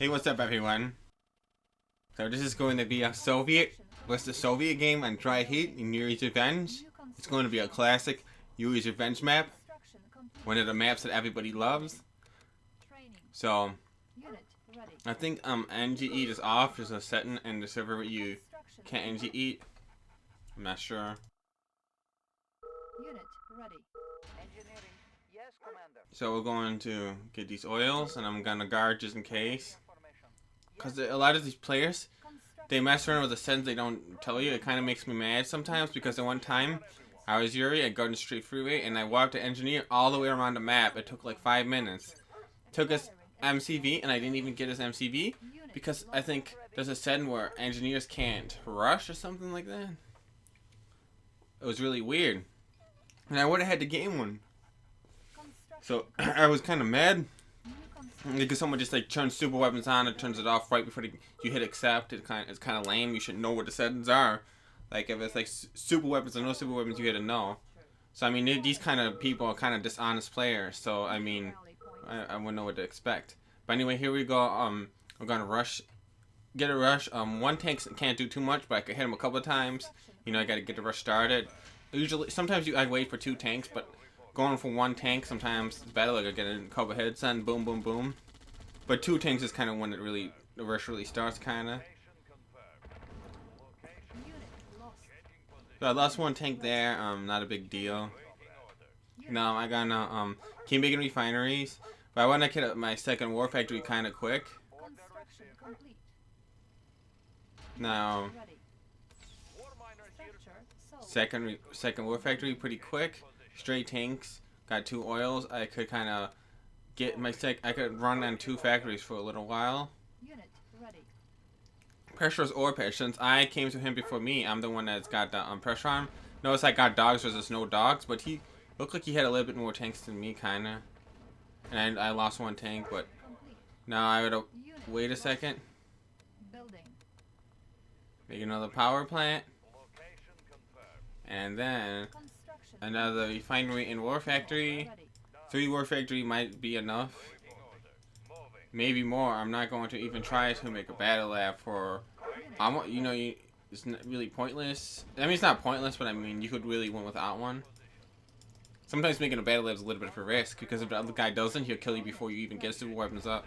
Hey, what's up, everyone? So this is going to be a Soviet game on Dry Heat in Yuri's Revenge. It's going to be a classic Yuri's Revenge map, one of the maps that everybody loves. So I think NGE is off. There's a setting in the server where you can't NGE. I'm not sure. So we're going to get these oils, and I'm gonna guard just in case. Because a lot of these players, they mess around with the settings they don't tell you. It kind of makes me mad sometimes, because at one time, I was Yuri at Garden Street Freeway, and I walked to engineer all the way around the map. It took like 5 minutes. Took us MCV, and I didn't even get his MCV, because I think there's a setting where engineers can't rush or something like that. It was really weird. And I would have had to game one. So I was kind of mad. Because someone just like turns super weapons on and turns it off right before you hit accept. It's kind of lame. You should know what the settings are. Like if it's like super weapons or no super weapons, you had to know. So I mean, these kind of people are kind of dishonest players. So I mean, I wouldn't know what to expect. But anyway, here we go. We're gonna rush, get a rush. One tank can't do too much, but I could hit him a couple of times. You know, I gotta get the rush started. Usually, sometimes I wait for 2 tanks, but going for 1 tank sometimes it's better. Like I get a couple hits and boom, boom, boom. But 2 tanks is kind of when the rush really starts, kind of. So I lost 1 tank there. Not a big deal. Now I gotta keep making refineries, but I want to get my second war factory kind of quick. Now, second war factory pretty quick. Straight tanks. Got 2 oils. I could kind of get my I could run on 2 factories for a little while. Pressure's ore patch. Since I came to him before me, I'm the one that's got the pressure on him. Notice I got dogs versus no dogs, but he looked like he had a little bit more tanks than me, kinda. And I lost 1 tank, but now I would wait a second. Make another power plant, and then another refinery and war factory. 3 war factory might be enough. Maybe more. I'm not going to even try to make a battle lab for. It's not really pointless. I mean, it's not pointless, but I mean, you could really win without one. Sometimes making a battle lab is a little bit of a risk, because if the other guy doesn't, he'll kill you before you even get super weapons up.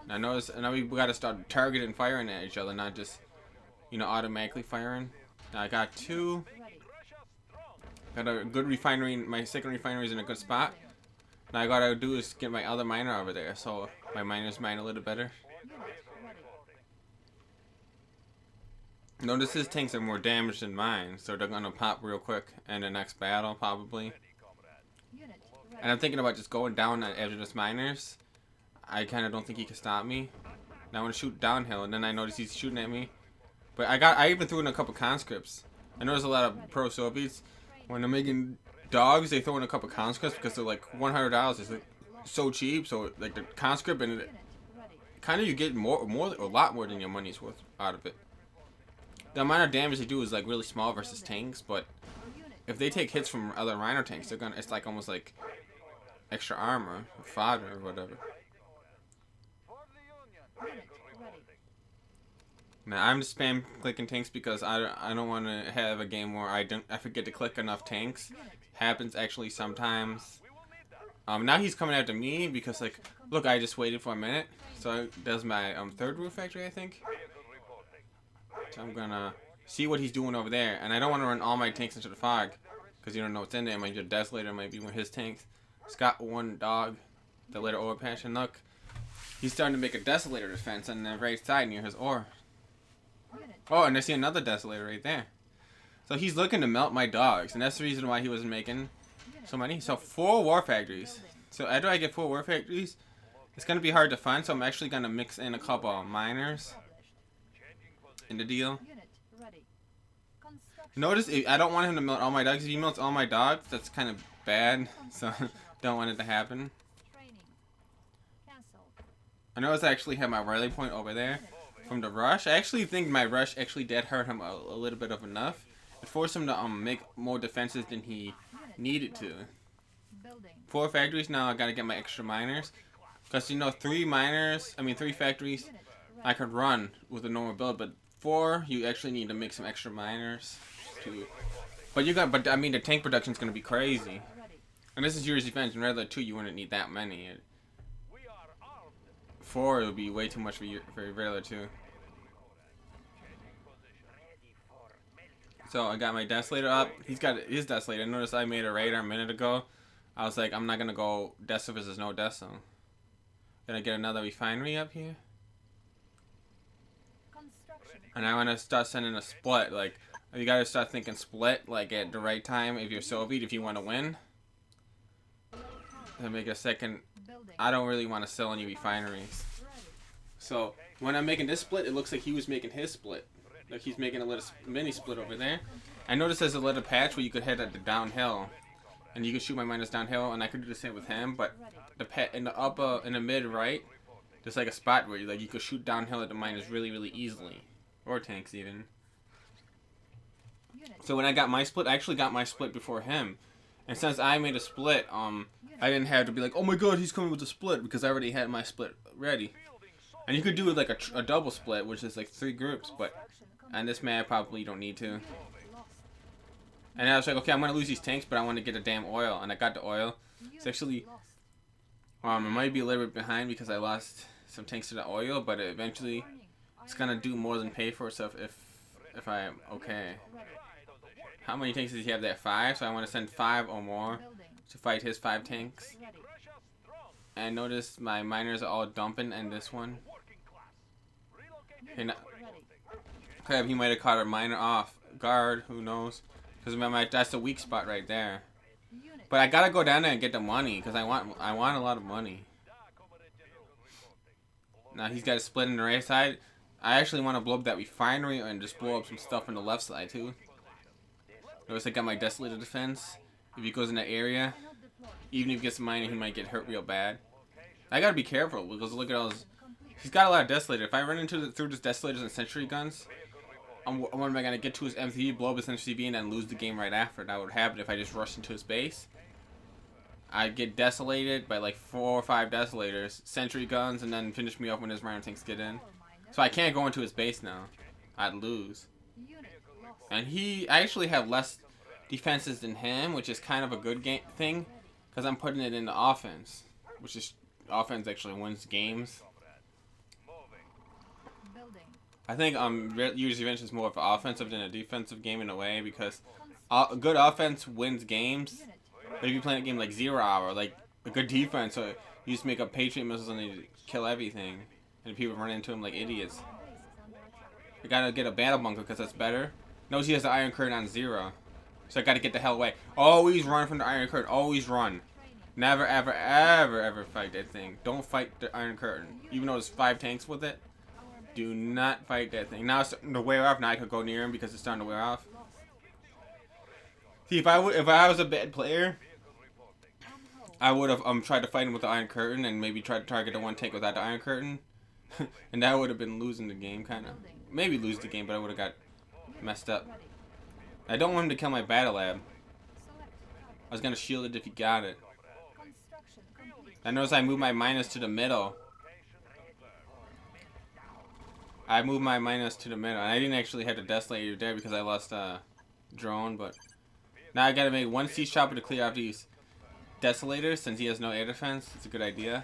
Now now we gotta start targeting and firing at each other, not just, automatically firing. Now I got 2. Got a good refinery. My second refinery is in a good spot. Now I gotta do is get my other miner over there, so my miners mine a little better. Notice his tanks are more damaged than mine, so they're gonna pop real quick in the next battle, probably. And I'm thinking about just going down after this miners. I kind of don't think he can stop me. Now I want to shoot downhill, and then I notice he's shooting at me. But I even threw in a couple conscripts. I know there's a lot of pro Soviets. When they're making dogs, they throw in a couple conscripts because they're like $100. It's like so cheap. So like the conscript, and kind of you get a lot more than your money's worth out of it. The amount of damage they do is like really small versus tanks, but if they take hits from other Rhino tanks, it's like almost like extra armor, or fodder, or whatever. Now I'm just spam clicking tanks because I don't want to have a game where I forget to click enough tanks. Happens actually sometimes. Now he's coming after me because like, look, I just waited for a minute. So that's my 3rd roof factory, I think. So I'm gonna see what he's doing over there, and I don't want to run all my tanks into the fog because you don't know what's in there. It might be a desolator, it might be one of his tanks. He's got 1 dog, the later ore patch, and look, he's starting to make a desolator defense on the right side near his ore. Oh, and I see another desolator right there. So he's looking to melt my dogs, and that's the reason why he wasn't making so many. So 4 war factories. So after I get 4 war factories, it's going to be hard to find, so I'm actually going to mix in a couple of miners in the deal. Notice, I don't want him to melt all my dogs. If he melts all my dogs, that's kind of bad, so don't want it to happen. I notice I actually have my rally point over there from the rush. I actually think my rush actually did hurt him a little bit of enough. It forced him to make more defenses than he needed to. 4 factories now. I gotta get my extra miners. Because, you know, 3 factories, I could run with a normal build, but 4, you actually need to make some extra miners. But I mean, the tank production is going to be crazy. And this is Year Sov. In regular 2, you wouldn't need that many. 4, it would be way too much for regular 2. So I got my Desolator up. He's got his Desolator. I noticed I made a radar a minute ago. I was like, I'm not going to go Deso if there's no Deso. Gonna get another refinery up here. And I want to start sending a split. Like, you gotta start thinking split, like, at the right time if you're Soviet, if you want to win. And make a second. I don't really want to sell any refineries. So, when I'm making this split, it looks like he was making his split. Like, he's making a little mini split over there. I noticed there's a little patch where you could head at the downhill. And you can shoot my miners downhill, and I could do the same with him, but in the mid right, there's like a spot where you could shoot downhill at the miners really easily, or tanks even. So when I got my split, I actually got my split before him, and since I made a split, I didn't have to be like, oh my god, he's coming with a split, because I already had my split ready. And you could do like a double split, which is like 3 groups, but on this map probably you don't need to. And I was like, okay, I'm gonna lose these tanks, but I want to get the damn oil, and I got the oil. It's actually, it might be a little bit behind because I lost some tanks to the oil, but eventually it's gonna do more than pay for itself if I'm okay. How many tanks does he have there? 5, so I want to send 5 or more to fight his 5 tanks. And notice my miners are all dumping in this one. Okay, he might have caught a miner off guard, who knows? Because that's the weak spot right there. But I gotta go down there and get the money because I want a lot of money. Now he's got a split in the right side. I actually want to blow up that refinery and just blow up some stuff on the left side too. Notice I got my Desolator defense. If he goes in that area, even if he gets a miner, he might get hurt real bad. I gotta be careful because look at all those. He's got a lot of Desolator. If I run through his Desolators and Sentry guns, what am I gonna get to his MCV, blow up his MCV, and then lose the game right after? That would happen if I just rushed into his base. I'd get desolated by like 4 or 5 Desolators, Sentry guns, and then finish me off when his minor tanks get in. So I can't go into his base now. I'd lose. And I actually have less defenses than him, which is kind of a good thing, because I'm putting it into offense, which is offense actually wins games. I think Year Sov is more of an offensive than a defensive game in a way, because good offense wins games. But if you play a game like 0 Hour, like a good defense, so you just make up Patriot missiles and they kill everything, and people run into them like idiots. I gotta get a battle bunker because that's better. Notice he has the Iron Curtain on 0, so I gotta get the hell away. Always run from the Iron Curtain. Always run. Never ever fight that thing. Don't fight the Iron Curtain, even though there's 5 tanks with it. Do not fight that thing. Now it's starting to wear off. Now I could go near him because it's starting to wear off. See, if I was a bad player, I would have tried to fight him with the Iron Curtain and maybe tried to target the one tank without the Iron Curtain, and that would have been losing the game, kind of. Maybe lose the game, but I would have got messed up. I don't want him to kill my battle lab. I was gonna shield it if he got it. I notice I moved my minus to the middle. I moved my minus to the middle. And I didn't actually have the Desolator there because I lost a drone, but now I gotta make 1 siege chopper to clear out these Desolators since he has no air defense. It's a good idea.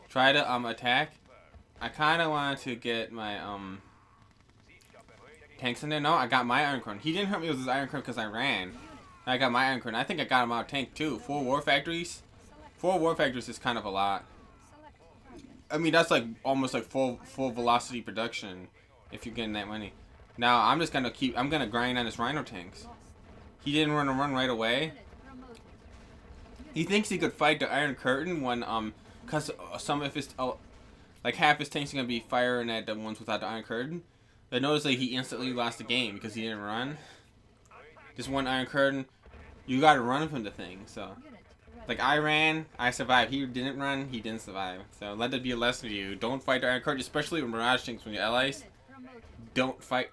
Try to attack. I kinda wanted to get my tanks in there. No, I got my Iron Curtain. He didn't hurt me with his Iron Curtain because I ran. I got my Iron Curtain. I think I got him out of tank too. 4 war factories. 4 war factories is kind of a lot. I mean, that's like almost like full velocity production if you're getting that money. Now I'm just gonna I'm gonna grind on his Rhino tanks. He didn't run right away. He thinks he could fight the Iron Curtain when cause some of his like half his tanks are gonna be firing at the ones without the Iron Curtain. But notice that he instantly lost the game because he didn't run. Just one Iron Curtain, you gotta run from the thing. So. Like, I ran, I survived. He didn't run, he didn't survive. So let that be a lesson to you. Don't fight the Iron Curtain, especially with Mirage tanks when you're allies. Don't fight